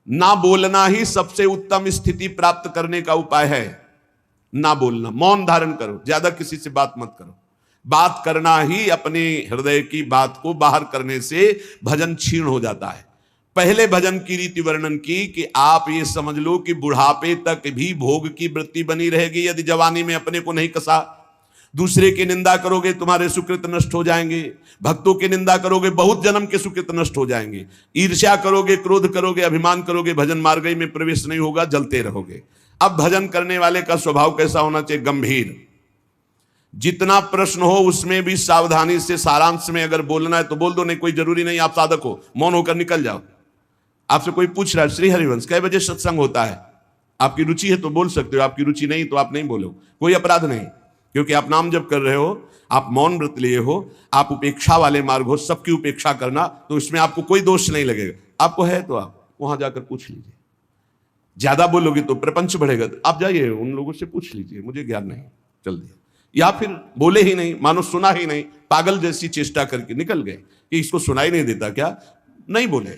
ना बोलना ही सबसे उत्तम स्थिति प्राप्त करने का उपाय है। ना बोलना, मौन धारण करो, ज्यादा किसी से बात मत करो। बात करना ही अपने हृदय की बात को बाहर करने से भजन क्षीण हो जाता है। पहले भजन की रीति वर्णन की कि आप ये समझ लो कि बुढ़ापे तक भी भोग की वृत्ति बनी रहेगी यदि जवानी में अपने को नहीं कसा। दूसरे की निंदा करोगे तुम्हारे सुकृत नष्ट हो जाएंगे, भक्तों की निंदा करोगे बहुत जन्म के सुकृत नष्ट हो जाएंगे, ईर्ष्या करोगे, क्रोध करोगे, अभिमान करोगे, भजन मार्ग में प्रवेश नहीं होगा, जलते रहोगे। अब भजन करने वाले का स्वभाव कैसा होना चाहिए? गंभीर। जितना प्रश्न हो उसमें भी सावधानी से सारांश में अगर बोलना है तो बोल दो, नहीं कोई जरूरी नहीं आप साधक हो, मौन होकर निकल जाओ। आपसे कोई पूछ रहा है श्री हरिवंश कै बजे सत्संग होता है, आपकी रुचि है तो बोल सकते हो, आपकी रुचि नहीं तो आप नहीं बोलो, कोई अपराध नहीं, क्योंकि आप नाम जप कर रहे हो, आप मौन व्रत लिए हो, आप उपेक्षा वाले मार्ग हो, सबकी उपेक्षा करना, तो इसमें आपको कोई दोष नहीं लगेगा। आपको है तो आप वहां जाकर पूछ लीजिए। ज्यादा बोलोगे तो प्रपंच बढ़ेगा, तो आप जाइए उन लोगों से पूछ लीजिए, मुझे ज्ञान नहीं, चल दिया। या फिर बोले ही नहीं, मानो सुना ही नहीं, पागल जैसी चेष्टा करके निकल गए कि इसको सुनाई नहीं देता क्या, नहीं बोले।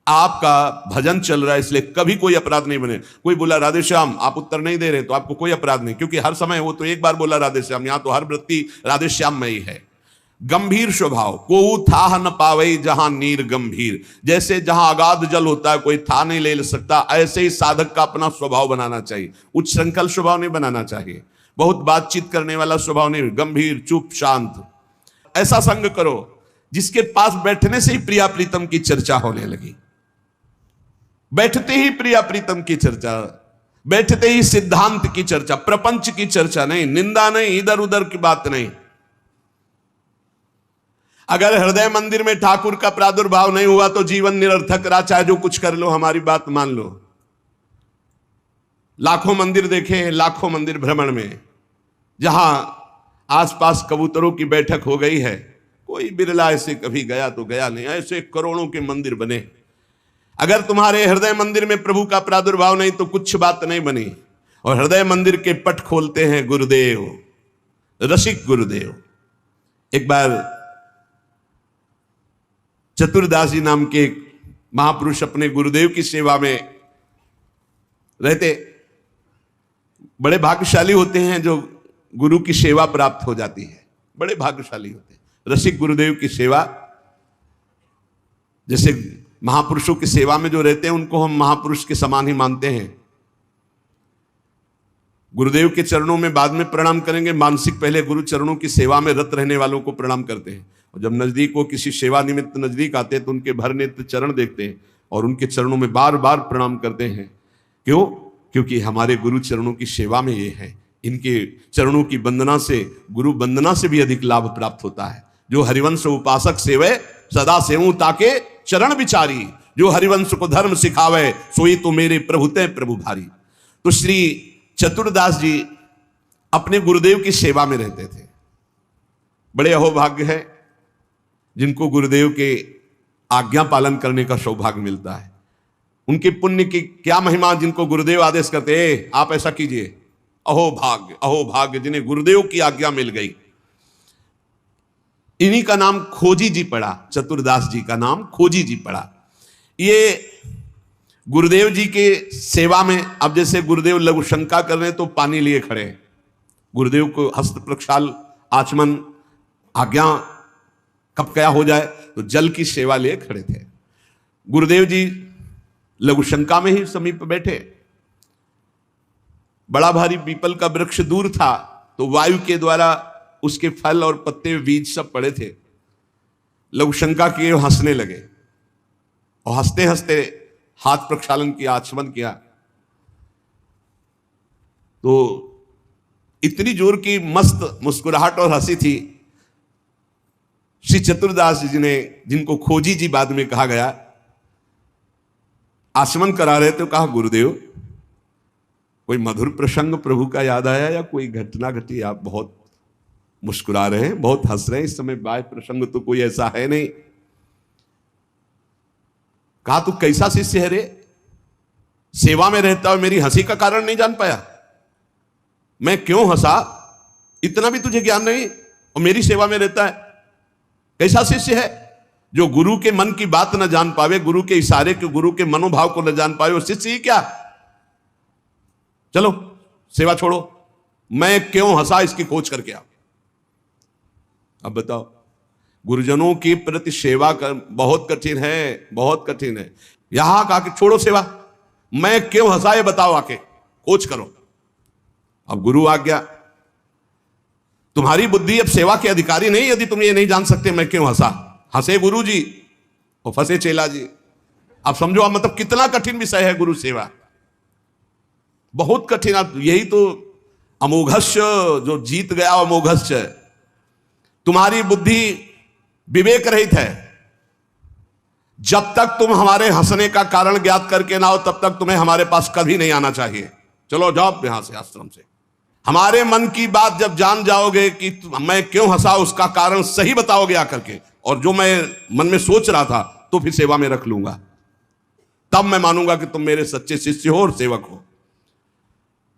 आपका भजन चल रहा है इसलिए कभी कोई अपराध नहीं बने। कोई बोला राधे श्याम आप उत्तर नहीं दे रहे तो आपको कोई अपराध नहीं, क्योंकि हर समय वो तो एक बार बोला राधे श्याम, यहां तो हर वृत्ति राधे श्याम में ही है। गंभीर स्वभाव, को था न पावे जहां नीर गंभीर, जैसे जहां अगाध जल होता है कोई था नहीं ले सकता, ऐसे ही साधक का अपना स्वभाव बनाना चाहिए। उच्च श्रृंखल स्वभाव नहीं बनाना चाहिए, बहुत बातचीत करने वाला स्वभाव नहीं, गंभीर चुप शांत। ऐसा संग करो जिसके पास बैठने से ही प्रिया प्रीतम की चर्चा होने लगी, बैठते ही प्रिया प्रीतम की चर्चा, बैठते ही सिद्धांत की चर्चा, प्रपंच की चर्चा नहीं, निंदा नहीं, इधर उधर की बात नहीं। अगर हृदय मंदिर में ठाकुर का प्रादुर्भाव नहीं हुआ तो जीवन निरर्थक रहा, चाहे जो कुछ कर लो, हमारी बात मान लो। लाखों मंदिर देखे, लाखों मंदिर भ्रमण में, जहां आसपास कबूतरों की बैठक हो गई है, कोई बिरला ऐसे कभी गया तो गया नहीं, ऐसे करोड़ों के मंदिर बने। अगर तुम्हारे हृदय मंदिर में प्रभु का प्रादुर्भाव नहीं तो कुछ बात नहीं बनी। और हृदय मंदिर के पट खोलते हैं गुरुदेव, रसिक गुरुदेव। एक बार चतुरदास जी नाम के महापुरुष अपने गुरुदेव की सेवा में रहते। बड़े भाग्यशाली होते हैं जो गुरु की सेवा प्राप्त हो जाती है, बड़े भाग्यशाली होते हैं। रसिक गुरुदेव की सेवा, जैसे महापुरुषों की सेवा में जो रहते हैं उनको हम महापुरुष के समान ही मानते हैं। गुरुदेव के चरणों में बाद में प्रणाम करेंगे, मानसिक पहले गुरु चरणों की सेवा में रत रहने वालों को प्रणाम करते हैं। और जब नजदीक हो, किसी सेवा निमित्त नजदीक आते हैं तो उनके भर नेत्र चरण देखते हैं और उनके चरणों में बार बार प्रणाम करते हैं। क्यों? क्योंकि हमारे गुरु चरणों की सेवा में ये है। इनके चरणों की वंदना से, गुरु वंदना से भी अधिक लाभ प्राप्त होता है। जो हरिवंश उपासक सेवे सदा सेवूं ताके चरण विचारी, जो हरिवंश को धर्म सिखावे सोई तो मेरे प्रभु ते प्रभु भारी। तो श्री चतुरदास जी अपने गुरुदेव की सेवा में रहते थे। बड़े अहोभाग्य है जिनको गुरुदेव के आज्ञा पालन करने का सौभाग्य मिलता है। उनके पुण्य की क्या महिमा, जिनको गुरुदेव आदेश करते आप ऐसा कीजिए, अहोभाग्य, अहोभाग्य जिन्हें गुरुदेव की आज्ञा मिल गई। इन्हीं का नाम खोजी जी पड़ा, चतुरदास जी का नाम खोजी जी पड़ा। ये गुरुदेव जी के सेवा में, अब जैसे गुरुदेव लघु शंका कर रहे हैं तो पानी लिए खड़े हैं, गुरुदेव को हस्त प्रक्षाल आचमन आज्ञा कब क्या हो जाए तो जल की सेवा लिए खड़े थे। गुरुदेव जी लघु शंका में ही समीप बैठे। बड़ा भारी पीपल का वृक्ष दूर था तो वायु के द्वारा उसके फल और पत्ते बीज सब पड़े थे। लघु शंका किए, हंसने लगे और हंसते हंसते हाथ प्रक्षालन किया, आचमन किया। तो इतनी जोर की मस्त मुस्कुराहट और हंसी थी। श्री चतुरदास जी ने, जिनको खोजी जी बाद में कहा गया, आचमन करा रहे थे, कहा गुरुदेव कोई मधुर प्रसंग प्रभु का याद आया या कोई घटना घटी? आप बहुत मुस्कुरा रहे हैं, बहुत हंस रहे हैं, इस समय बाह्य प्रसंग तो कोई ऐसा है नहीं। कहा तू कैसा शिष्य है रे, सेवा में रहता और मेरी हंसी का कारण नहीं जान पाया? मैं क्यों हंसा इतना भी तुझे ज्ञान नहीं, और मेरी सेवा में रहता है, कैसा शिष्य है? जो गुरु के मन की बात न जान पावे, गुरु के इशारे के, गुरु के मनोभाव को न जान पावे, वो शिष्य ही क्या। चलो सेवा छोड़ो, मैं क्यों हंसा इसकी खोज करके आओ। अब बताओ, गुरुजनों के प्रति सेवा कर बहुत कठिन है, बहुत कठिन है। यहां कहा कि छोड़ो सेवा, मैं क्यों हंसा ये बताओ, आके खोज करो। अब गुरु आ गया, तुम्हारी बुद्धि अब सेवा के अधिकारी नहीं, यदि तुम ये नहीं जान सकते मैं क्यों हंसा। हंसे गुरु जी और फंसे चेला जी। अब समझो, अब मतलब कितना कठिन विषय है गुरु सेवा, बहुत कठिन। अब यही तो अमोघस्य, जो जीत गया अमोघस्य। तुम्हारी बुद्धि विवेक रहित है, जब तक तुम हमारे हंसने का कारण ज्ञात करके ना हो तब तक तुम्हें हमारे पास कभी नहीं आना चाहिए। चलो जाओ यहां से, आश्रम से। हमारे मन की बात जब जान जाओगे कि मैं क्यों हंसा, उसका कारण सही बताओगे आकर के, और जो मैं मन में सोच रहा था तो फिर सेवा में रख लूंगा, तब मैं मानूंगा कि तुम मेरे सच्चे शिष्य हो और सेवक हो।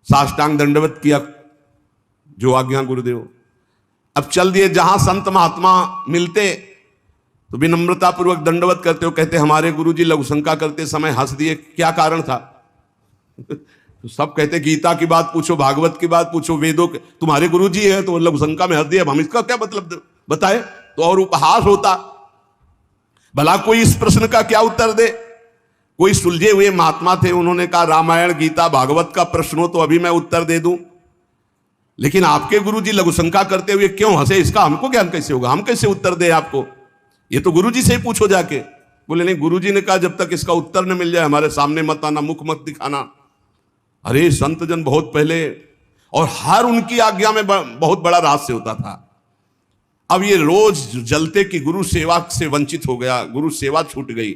साष्टांग दंडवत किया, जो आज्ञा गुरुदेव। अब चल दिए, जहां संत महात्मा मिलते तो विनम्रता पूर्वक दंडवत करते हो, कहते हमारे गुरुजी लघुशंका करते समय हंस दिए, क्या कारण था। तो सब कहते गीता की बात पूछो, भागवत की बात पूछो, वेदों के, तुम्हारे गुरुजी है तो लघुशंका में हंस दिया, हम इसका क्या मतलब बताए तो और उपहास होता। भला कोई इस प्रश्न का क्या उत्तर दे। कोई सुलझे हुए महात्मा थे, उन्होंने कहा रामायण गीता भागवत का प्रश्न हो तो अभी मैं उत्तर दे दूं, लेकिन आपके गुरुजी लघुशंका करते हुए क्यों हंसे, इसका हमको ज्ञान कैसे होगा, हम कैसे उत्तर दे आपको, ये तो गुरुजी से ही पूछो जाके। बोले नहीं, गुरुजी ने कहा जब तक इसका उत्तर न मिल जाए हमारे सामने मत आना, मुख मत दिखाना। अरे संत जन बहुत पहले, और हर उनकी आज्ञा में बहुत बड़ा रहस्य होता था। अब ये रोज जलते कि गुरु सेवा से वंचित हो गया, गुरु सेवा छूट गई।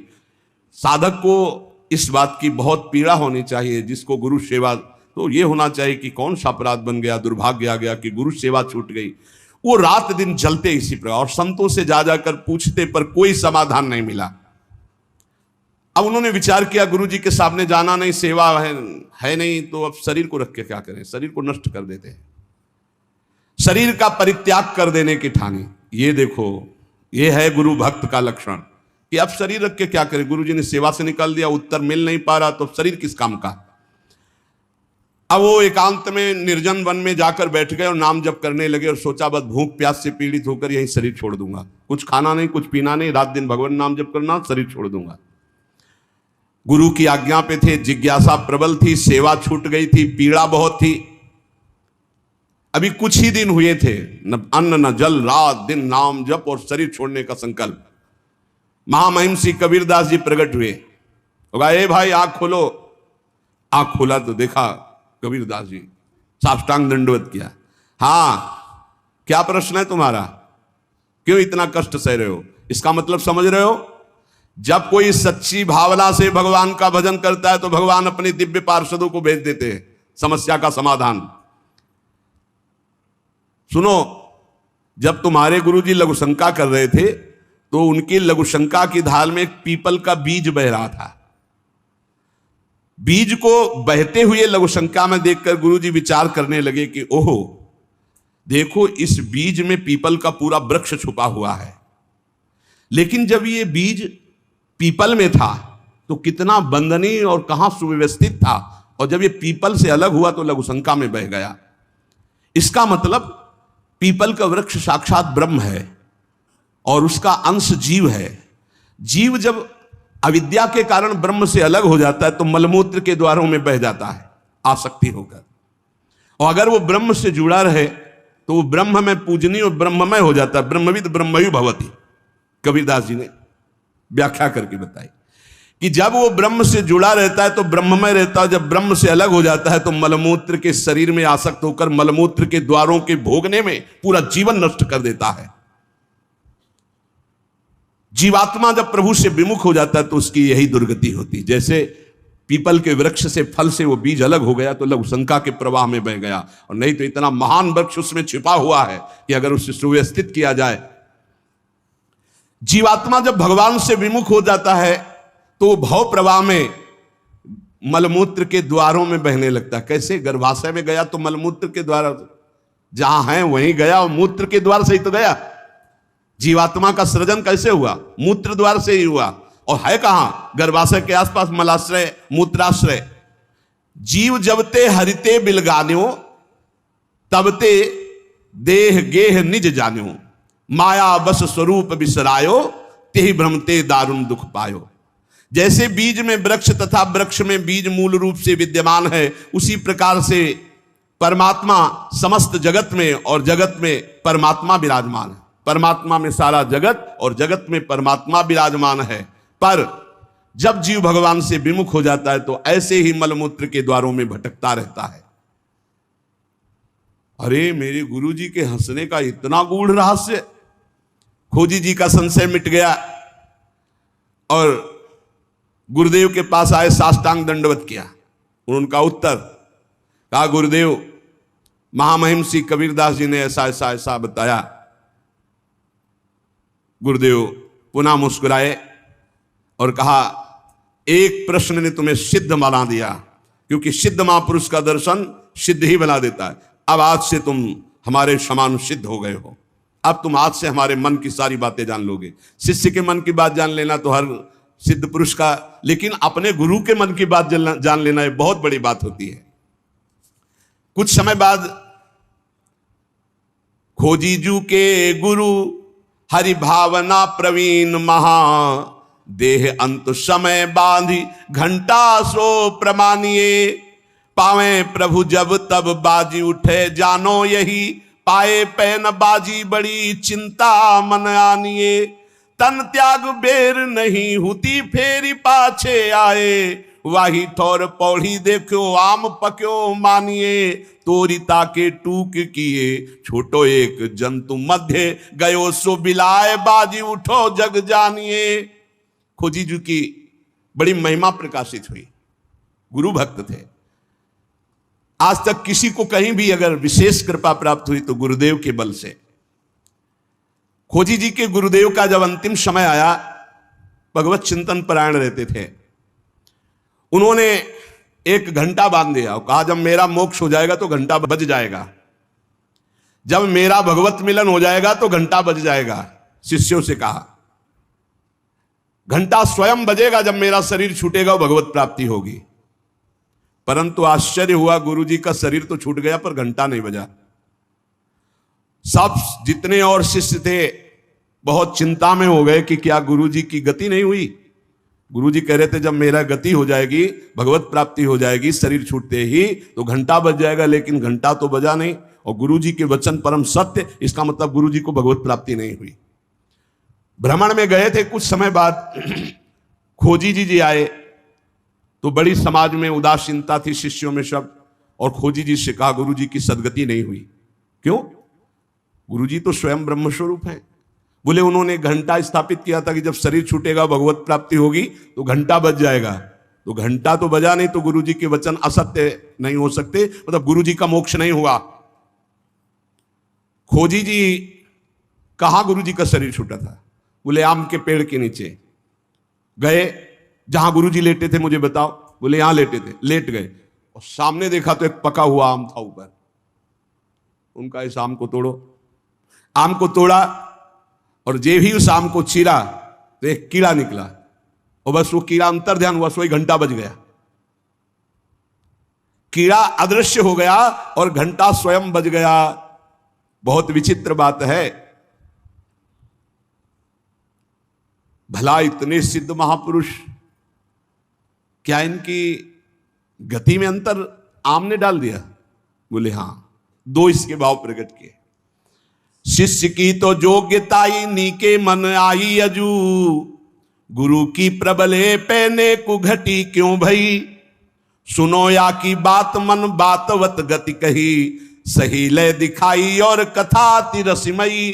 साधक को इस बात की बहुत पीड़ा होनी चाहिए, जिसको गुरु सेवा, तो ये होना चाहिए कि कौन सा अपराध बन गया, दुर्भाग्य आ गया कि गुरु सेवा छूट गई। वो रात दिन जलते इसी प्रकार, और संतों से जा जाकर पूछते पर कोई समाधान नहीं मिला। अब उन्होंने विचार किया गुरु जी के सामने जाना नहीं, सेवा है नहीं, तो अब शरीर को रख के क्या करें, शरीर को नष्ट कर देते हैं, शरीर का परित्याग कर देने की ठानी। ये देखो, ये है गुरु भक्त का लक्षण कि अब शरीर रख के क्या करें। गुरु जी ने सेवा से निकाल दिया, उत्तर मिल नहीं पा रहा, तो शरीर किस काम का। अब वो एकांत में निर्जन वन में जाकर बैठ गए और नाम जप करने लगे, और सोचा बस भूख प्यास से पीड़ित होकर यही शरीर छोड़ दूंगा, कुछ खाना नहीं, कुछ पीना नहीं, रात दिन भगवान नाम जप करना, शरीर छोड़ दूंगा। गुरु की आज्ञा पे थे, जिज्ञासा प्रबल थी, सेवा छूट गई थी, पीड़ा बहुत थी। अभी कुछ ही दिन हुए थे, न अन्न न जल, रात दिन नाम जप और शरीर छोड़ने का संकल्प। महामहिमसी कबीरदास जी प्रकट हुए, होगा ए भाई आंख खोलो। आंख खोला तो देखा कबीरदास जी, साष्टांग दंडवत किया। हाँ, क्या प्रश्न है तुम्हारा, क्यों इतना कष्ट सह रहे हो। इसका मतलब समझ रहे हो, जब कोई सच्ची भावना से भगवान का भजन करता है तो भगवान अपने दिव्य पार्षदों को भेज देते हैं समस्या का समाधान। सुनो, जब तुम्हारे गुरुजी लघुशंका कर रहे थे तो उनकी लघुशंका की धार में एक पीपल का बीज बह रहा था। बीज को बहते हुए लघुशंका में देखकर गुरुजी विचार करने लगे कि ओहो, देखो इस बीज में पीपल का पूरा वृक्ष छुपा हुआ है। लेकिन जब ये बीज पीपल में था तो कितना बंदनीय और कहां सुव्यवस्थित था, और जब ये पीपल से अलग हुआ तो लघुशंका में बह गया। इसका मतलब पीपल का वृक्ष साक्षात ब्रह्म है और उसका अंश जीव है। जीव जब अविद्या के कारण ब्रह्म से अलग हो जाता है तो मलमूत्र के द्वारों में बह जाता है आसक्ति होकर, और अगर वो ब्रह्म से जुड़ा रहे तो वो ब्रह्म में पूजनीय और ब्रह्ममय हो जाता है। ब्रह्मविद ब्रह्मयु भवति, कबीरदास जी ने व्याख्या करके बताई कि जब वो ब्रह्म से जुड़ा रहता है तो ब्रह्ममय रहता है, जब ब्रह्म से अलग हो जाता है तो मलमूत्र के शरीर में आसक्त होकर मलमूत्र के द्वारों के भोगने में पूरा जीवन नष्ट कर देता है। जीवात्मा जब प्रभु से विमुख हो जाता है तो उसकी यही दुर्गति होती। जैसे पीपल के वृक्ष से फल से वो बीज अलग हो गया तो लघुशंका के प्रवाह में बह गया, और नहीं तो इतना महान वृक्ष उसमें छिपा हुआ है कि अगर उसे सुव्यवस्थित किया जाए। जीवात्मा जब भगवान से विमुख हो जाता है तो भव प्रवाह में मलमूत्र के द्वारों में बहने लगता है। कैसे, गर्भाशय में गया तो मलमूत्र के द्वार जहां है वहीं गया, और मूत्र के द्वार से ही तो गया। जीवात्मा का सृजन कैसे हुआ? मूत्र द्वार से ही हुआ। और है कहां? गर्भाशय के आसपास मलाश्रय, मूत्राश्रय। जीव जबते हरिते बिलगान्यो, तबते देह गेह निज जान्यो, माया बस स्वरूप बिसरायो, तेहि भ्रमते दारुण दुख पायो। जैसे बीज में वृक्ष तथा वृक्ष में बीज मूल रूप से विद्यमान है, उसी प्रकार से परमात्मा समस्त जगत में और जगत में परमात्मा विराजमान है। परमात्मा में सारा जगत और जगत में परमात्मा विराजमान है। पर जब जीव भगवान से विमुख हो जाता है तो ऐसे ही मलमूत्र के द्वारों में भटकता रहता है। अरे मेरे गुरु जी के हंसने का इतना गूढ़ रहस्य! खोजी जी का संशय मिट गया और गुरुदेव के पास आए, साष्टांग दंडवत किया। उनका उत्तर कहा, गुरुदेव महामहिम श्री कबीरदास जी ने ऐसा ऐसा ऐसा बताया। गुरुदेव पुनः मुस्कुराए और कहा, एक प्रश्न ने तुम्हें सिद्ध बना दिया, क्योंकि सिद्ध महापुरुष का दर्शन सिद्ध ही बना देता है। अब आज से तुम हमारे समान सिद्ध हो गए हो। अब तुम आज से हमारे मन की सारी बातें जान लोगे। शिष्य के मन की बात जान लेना तो हर सिद्ध पुरुष का, लेकिन अपने गुरु के मन की बात जान लेना ये बहुत बड़ी बात होती है। कुछ समय बाद खोजीजू के गुरु हरि भावना प्रवीण महा, देह अंत समय बांधी घंटा सो प्रमानिए, पावे प्रभु जब तब बाजी उठे जानो यही, पाए पैन बाजी बड़ी चिंता मन आनिए, तन त्याग बेर नहीं हुती फेरी पाछे आए, वाही ठोर पौड़ी देखो आम पक्यो मानिए, तोरिता के टूक किए छोटो एक जंतु मध्य गयो सो बिलाए, बाजी उठो जग जानिए। खोजी जी की बड़ी महिमा प्रकाशित हुई। गुरु भक्त थे। आज तक किसी को कहीं भी अगर विशेष कृपा प्राप्त हुई तो गुरुदेव के बल से। खोजी जी के गुरुदेव का जब अंतिम समय आया, भगवत चिंतन परायण रहते थे, उन्होंने एक घंटा बांध दिया और कहा, जब मेरा मोक्ष हो जाएगा तो घंटा बज जाएगा, जब मेरा भगवत मिलन हो जाएगा तो घंटा बज जाएगा। शिष्यों से कहा, घंटा स्वयं बजेगा जब मेरा शरीर छूटेगा, भगवत प्राप्ति होगी। परंतु आश्चर्य हुआ, गुरुजी का शरीर तो छूट गया पर घंटा नहीं बजा। सब जितने और शिष्य थे बहुत चिंता में हो गए कि क्या गुरुजी की गति नहीं हुई। गुरुजी कह रहे थे, जब मेरा गति हो जाएगी, भगवत प्राप्ति हो जाएगी, शरीर छूटते ही तो घंटा बज जाएगा, लेकिन घंटा तो बजा नहीं। और गुरुजी के वचन परम सत्य, इसका मतलब गुरुजी को भगवत प्राप्ति नहीं हुई। भ्रमण में गए थे, कुछ समय बाद खोजी जी आए तो बड़ी समाज में उदासीनता थी शिष्यों में सब। और खोजी जी से कहा, गुरुजी की सदगति नहीं हुई। क्यों? गुरुजी तो स्वयं ब्रह्म स्वरूप है। बोले, उन्होंने घंटा स्थापित किया था कि जब शरीर छूटेगा भगवत प्राप्ति होगी तो घंटा बज जाएगा। तो घंटा तो बजा नहीं, तो गुरुजी के वचन असत्य नहीं हो सकते, मतलब गुरुजी का मोक्ष नहीं हुआ। खोजी जी कहां गुरुजी का शरीर छूटा था? बोले, आम के पेड़ के नीचे गए। जहां गुरुजी लेटे थे मुझे बताओ। बोले, यहां लेटे थे। लेट गए और सामने देखा तो एक पका हुआ आम था ऊपर। उनका इस आम को तोड़ो। आम को तोड़ा और जे भी उस आम को चीरा तो एक कीड़ा निकला और बस वो कीड़ा अंतर्ध्यान हुआ, सोई घंटा बज गया। कीड़ा अदृश्य हो गया और घंटा स्वयं बज गया। बहुत विचित्र बात है। भला इतने सिद्ध महापुरुष, क्या इनकी गति में अंतर आम ने डाल दिया? बोले, हां। दो इसके भाव प्रकट किए। शिष्य की तो योग्यताई नीके मन आई अजू, गुरु की प्रबले पैने को घटी क्यों भई, सुनो या की बात मन बातवत गति कही, सही ले दिखाई और कथा तिरसिमयी।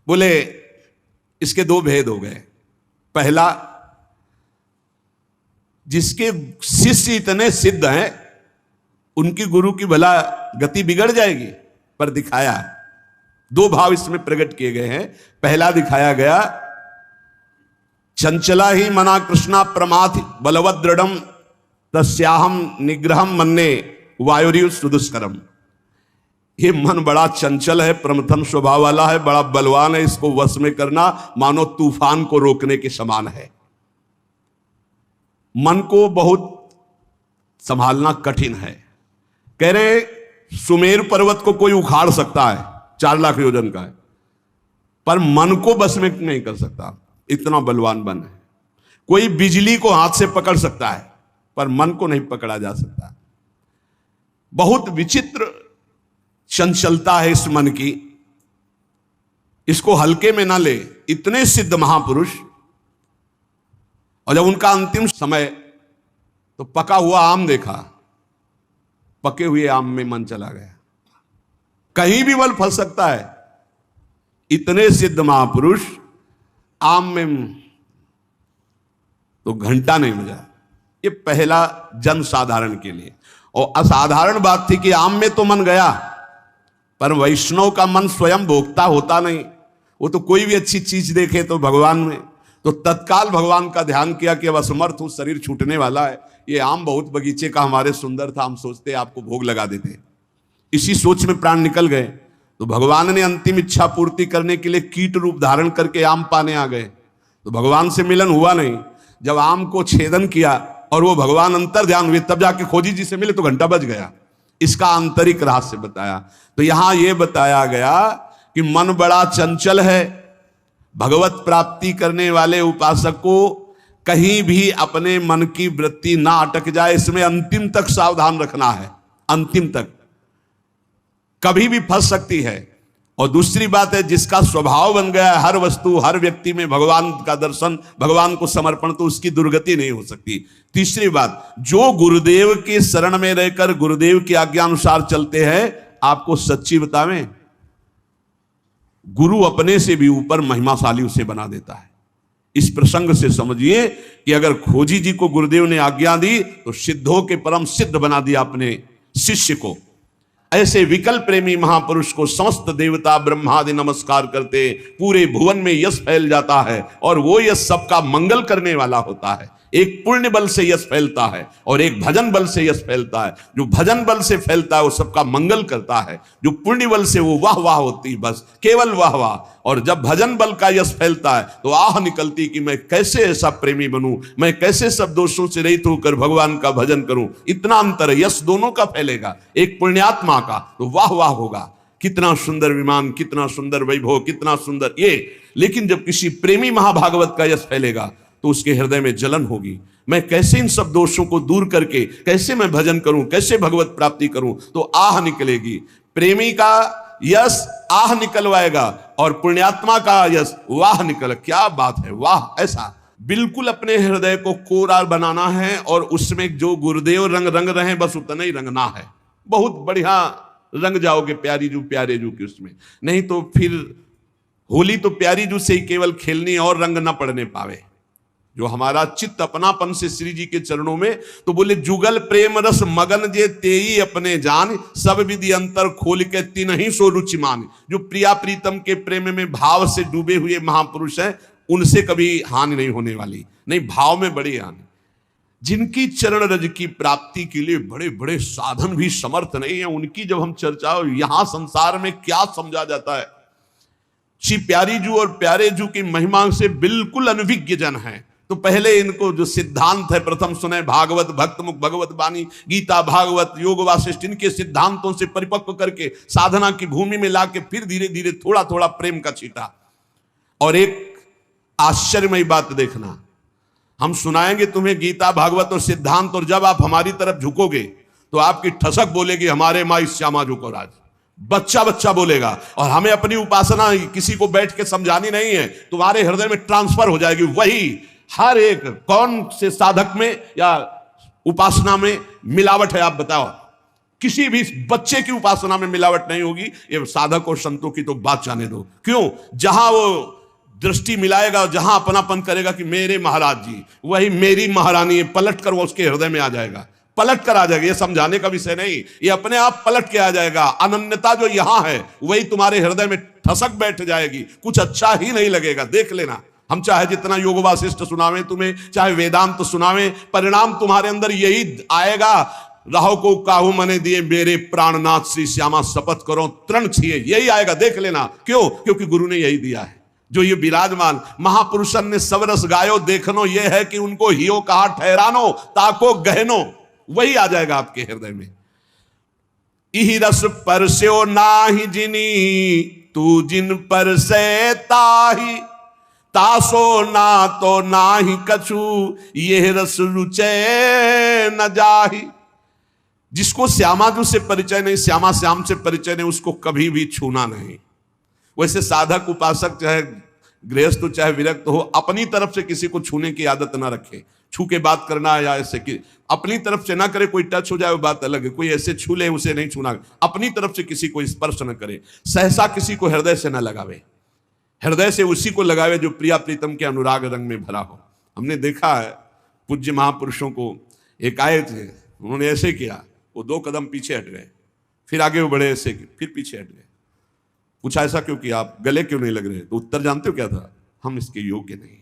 बोले, इसके दो भेद हो गए। पहला, जिसके शिष्य इतने सिद्ध हैं उनकी गुरु की भला गति बिगड़ जाएगी, पर दिखाया। दो भाव इसमें प्रकट किए गए हैं। पहला दिखाया गया, चंचला ही मना कृष्णा प्रमाथ बलवद दृढ़म तस्याहम निग्रहम मन्ने वायुरिव सुदुष्करम। ये मन बड़ा चंचल है, प्रमथन स्वभाव वाला है, बड़ा बलवान है, इसको वश में करना मानो तूफान को रोकने के समान है। मन को बहुत संभालना कठिन है। कह रहे सुमेर पर्वत को कोई उखाड़ सकता है, 4 लाख योजन का है, पर मन को बस में नहीं कर सकता, इतना बलवान मन है। कोई बिजली को हाथ से पकड़ सकता है, पर मन को नहीं पकड़ा जा सकता। बहुत विचित्र चंचलता है इस मन की, इसको हल्के में ना ले। इतने सिद्ध महापुरुष, और जब उनका अंतिम समय तो पका हुआ आम देखा, पके हुए आम में मन चला गया। कहीं भी बल फंस सकता है। इतने सिद्ध महापुरुष आम में तो घंटा नहीं बजा। ये पहला जन साधारण के लिए। और असाधारण बात थी कि आम में तो मन गया, पर वैष्णव का मन स्वयं भोक्ता होता नहीं। वो तो कोई भी अच्छी चीज देखे तो भगवान में, तो तत्काल भगवान का ध्यान किया कि अब असमर्थ हूं, शरीर छूटने वाला है। ये आम बहुत बगीचे का हमारे सुंदर था, हम सोचते आपको भोग लगा देते। इसी सोच में प्राण निकल गए, तो भगवान ने अंतिम इच्छा पूर्ति करने के लिए कीट रूप धारण करके आम पाने आ गए। तो भगवान से मिलन हुआ नहीं। जब आम को छेदन किया और वो भगवान अंतर ध्यान हुए, तब जाके खोजी जी से मिले तो घंटा बज गया। इसका आंतरिक रहस्य बताया। तो यहां यह बताया गया कि मन बड़ा चंचल है। भगवत प्राप्ति करने वाले उपासक को कहीं भी अपने मन की वृत्ति ना अटक जाए, इसमें अंतिम तक सावधान रखना है। अंतिम तक कभी भी फंस सकती है। और दूसरी बात है, जिसका स्वभाव बन गया है हर वस्तु हर व्यक्ति में भगवान का दर्शन, भगवान को समर्पण, तो उसकी दुर्गति नहीं हो सकती। तीसरी बात, जो गुरुदेव के शरण में रहकर गुरुदेव की आज्ञा अनुसार चलते हैं, आपको सच्ची बतावें, गुरु अपने से भी ऊपर महिमाशाली उसे बना देता है। इस प्रसंग से समझिए कि अगर खोजी जी को गुरुदेव ने आज्ञा दी तो सिद्धों के परम सिद्ध बना दिया अपने शिष्य को। ऐसे विकल प्रेमी महापुरुष को समस्त देवता ब्रह्मादि नमस्कार करते, पूरे भुवन में यश फैल जाता है। और वो यश सबका मंगल करने वाला होता है। एक पुण्य बल से यश फैलता है और एक भजन बल से यश फैलता है। जो भजन बल से फैलता है वो सबका मंगल करता है। जो पुण्य बल से वो वाह वाह होती, बस केवल वाह वाह। और जब भजन बल का यश फैलता है तो आह निकलती कि मैं कैसे ऐसा प्रेमी बनूं, मैं कैसे सब दोषों से रहित होकर भगवान का भजन करूं। इतना अंतर है, यश दोनों का फैलेगा। एक पुण्यात्मा का तो वाह वाह होगा, कितना सुंदर विमान, कितना सुंदर वैभव, कितना सुंदर ये। लेकिन जब किसी प्रेमी महाभागवत का यश फैलेगा तो उसके हृदय में जलन होगी। मैं कैसे इन सब दोषों को दूर करके कैसे मैं भजन करूं, कैसे भगवत प्राप्ति करूं, तो आह निकलेगी। प्रेमी का यश आह निकलवाएगा और पुण्यात्मा का यश वाह निकल। क्या बात है, वाह। ऐसा बिल्कुल अपने हृदय को कोरा बनाना है और उसमें जो गुरुदेव रंग रंग रहे बस उतना ही रंगना है। बहुत बढ़िया रंग जाओगे प्यारी जू प्यारे जू की उसमें। नहीं तो फिर होली तो प्यारी जू से ही केवल खेलनी और रंग ना पड़ने पावे। जो हमारा चित्त अपनापन से श्री जी के चरणों में, तो बोले जुगल प्रेम रस मगन जे तेई अपने जान, सब विधि अंतर खोल के तिनहि सो रुचि मान। जो प्रिया प्रीतम के प्रेम में भाव से डूबे हुए महापुरुष हैं, उनसे कभी हानि नहीं होने वाली। नहीं, भाव में बड़ी हानि। जिनकी चरण रज की प्राप्ति के लिए बड़े बड़े साधन भी समर्थ नहीं है, उनकी जब हम चर्चा, यहां संसार में क्या समझा जाता है। श्री प्यारी जू और प्यारे जू की महिमा से बिल्कुल अनभिज्ञ जन है। तो पहले इनको जो सिद्धांत है प्रथम सुने, भागवत भक्त मुख भगवत बानी, गीता भागवत योग वासिष्ठ, इनके सिद्धांतों से परिपक्व करके साधना की भूमि में लाके फिर धीरे धीरे थोड़ा थोड़ा प्रेम का छीटा। और एक आश्चर्यमयी बात देखना, हम सुनाएंगे तुम्हें गीता भागवत और सिद्धांत, और जब आप हमारी तरफ झुकोगे तो आपकी ठसक बोलेगी हमारे माँ श्यामा झुको राज। बच्चा बच्चा बोलेगा। और हमें अपनी उपासना किसी को बैठ के समझानी नहीं है, तुम्हारे हृदय में ट्रांसफर हो जाएगी। वही हर एक कौन से साधक में या उपासना में मिलावट है, आप बताओ। किसी भी बच्चे की उपासना में मिलावट नहीं होगी। ये साधक और संतों की तो बात जाने दो। क्यों? जहां वो दृष्टि मिलाएगा, जहां अपनापन करेगा कि मेरे महाराज जी, वही मेरी महारानी है, पलट कर वो उसके हृदय में आ जाएगा, पलट कर आ जाएगा। ये समझाने का विषय नहीं, ये अपने आप पलट के आ जाएगा। अनन्यता जो यहां है वही तुम्हारे हृदय में ठसक बैठ जाएगी, कुछ अच्छा ही नहीं लगेगा। देख लेना, हम चाहे जितना योग वासिष्ठ सुनावें तुम्हें, चाहे वेदांत सुनावें, परिणाम तुम्हारे अंदर यही आएगा। राहो को काहू मने दिए मेरे प्राणनाथ श्री श्यामा शपथ करो तृण छिए, यही आएगा देख लेना। क्यों? क्योंकि गुरु ने यही दिया है। जो ये विराजमान महापुरुषन ने सब रस गायो देखनो, ये है कि उनको हियो कहा ठहरानो ताको गहनो, वही आ जाएगा आपके हृदय में। इही रस परस्यो नाही जिनी तू जिन पर से ताही, तासो ना तो नाही कछु ये रस रुचे न जाही। जिसको श्यामाजू से परिचय नहीं, श्यामा श्याम से परिचय नहीं, उसको कभी भी छूना नहीं। वैसे साधक उपासक चाहे गृहस्थ हो चाहे विरक्त हो, अपनी तरफ से किसी को छूने की आदत ना रखे। छू के बात करना या ऐसे कि अपनी तरफ से ना करे, कोई टच हो जाए वो बात अलग है, कोई ऐसे छू ले उसे नहीं छूना। अपनी तरफ से किसी को स्पर्श न करे, सहसा किसी को हृदय से न लगावे, हृदय से उसी को लगावे जो प्रिया प्रीतम के अनुराग रंग में भरा हो। हमने देखा है पूज्य महापुरुषों को, एक आए थे उन्होंने ऐसे किया, वो 2 कदम पीछे हट गए, फिर आगे वो बढ़े ऐसे, फिर पीछे हट गए। पूछा ऐसा क्यों किया आप, गले क्यों नहीं लग रहे? तो उत्तर जानते हो क्या था? हम इसके योग्य नहीं।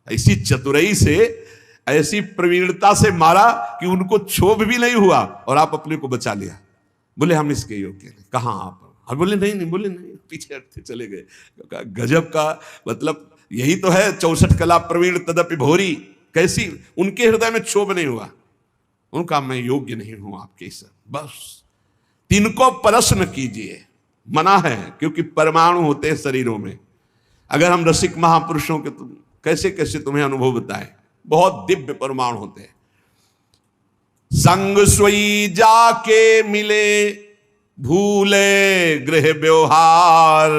ऐसी चतुराई से, ऐसी प्रवीणता से मारा कि उनको क्षोभ भी नहीं हुआ और आप अपने को बचा लिया। बोले हम इसके योग्य नहीं। कहां आप? और बोले नहीं, बोले नहीं, पीछे हटते चले गए। गजब का मतलब यही तो है 64 कला प्रवीण तदपि भोरी। कैसी उनके हृदय में क्षोभ नहीं हुआ, उनका मैं योग्य नहीं हूं आपके सर, बस। तिनको प्रश्न कीजिए, मना है, क्योंकि परमाणु होते हैं शरीरों में। अगर हम रसिक महापुरुषों के तो कैसे कैसे तुम्हें अनुभव बताएं, बहुत दिव्य परमाणु होते हैं। संग सोई जाके मिले भूले गृह व्यवहार,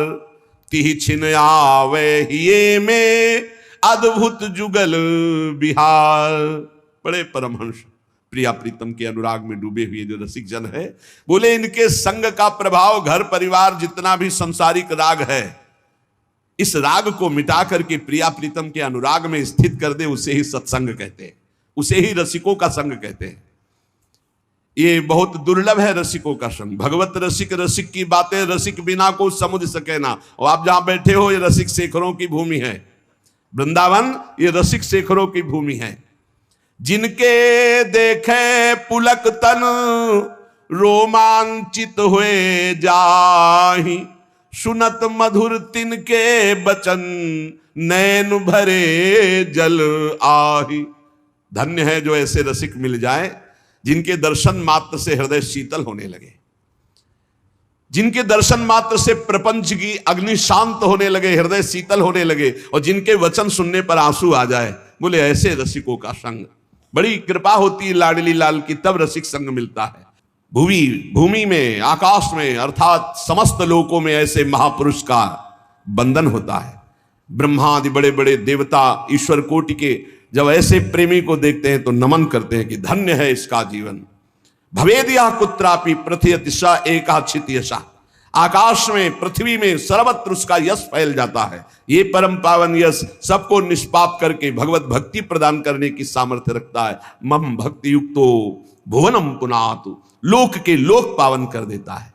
तिहि छिन आवे हिये में अद्भुत जुगल बिहार। बड़े परमहंस प्रिया प्रीतम के अनुराग में डूबे हुए जो रसिक जन है, बोले इनके संग का प्रभाव घर परिवार जितना भी संसारिक राग है, इस राग को मिटा करके प्रिया प्रीतम के अनुराग में स्थित कर दे, उसे ही सत्संग कहते हैं, उसे ही रसिकों का संग कहते हैं। ये बहुत दुर्लभ है रसिकों का संग। भगवत रसिक, रसिक की बातें रसिक बिना को समझ सके ना। और आप जहां बैठे हो ये रसिक शेखरों की भूमि है, वृंदावन ये रसिक शेखरों की भूमि है। जिनके देखे पुलक तन रोमांचित हुए जाहि, सुनत मधुर तिनके बचन नैन भरे जल आहि। धन्य है जो ऐसे रसिक मिल जाए जिनके दर्शन मात्र से हृदय शीतल होने लगे, जिनके दर्शन मात्र से प्रपंच की अग्नि शांत होने लगे, हृदय शीतल होने लगे, और जिनके वचन सुनने पर आंसू आ जाए। बोले ऐसे रसिकों का संग, बड़ी कृपा होती है लाडली लाल की, तब रसिक संग मिलता है। भूमि में, आकाश में, अर्थात समस्त लोकों में ऐसे महापुरुष का बंधन होता है। ब्रह्मा आदि बड़े बड़े देवता ईश्वर कोटि के जब ऐसे प्रेमी को देखते हैं तो नमन करते हैं कि धन्य है इसका जीवन। भवेदिया कुत्रापि प्रथियति स एकाचित यशा। आकाश में, पृथ्वी में सर्वत्र उसका यश फैल जाता है। ये परम पावन यश सबको निष्पाप करके भगवत भक्ति प्रदान करने की सामर्थ्य रखता है। मम भक्ति युक्तो भुवनम पुनातु, लोक के लोक पावन कर देता है।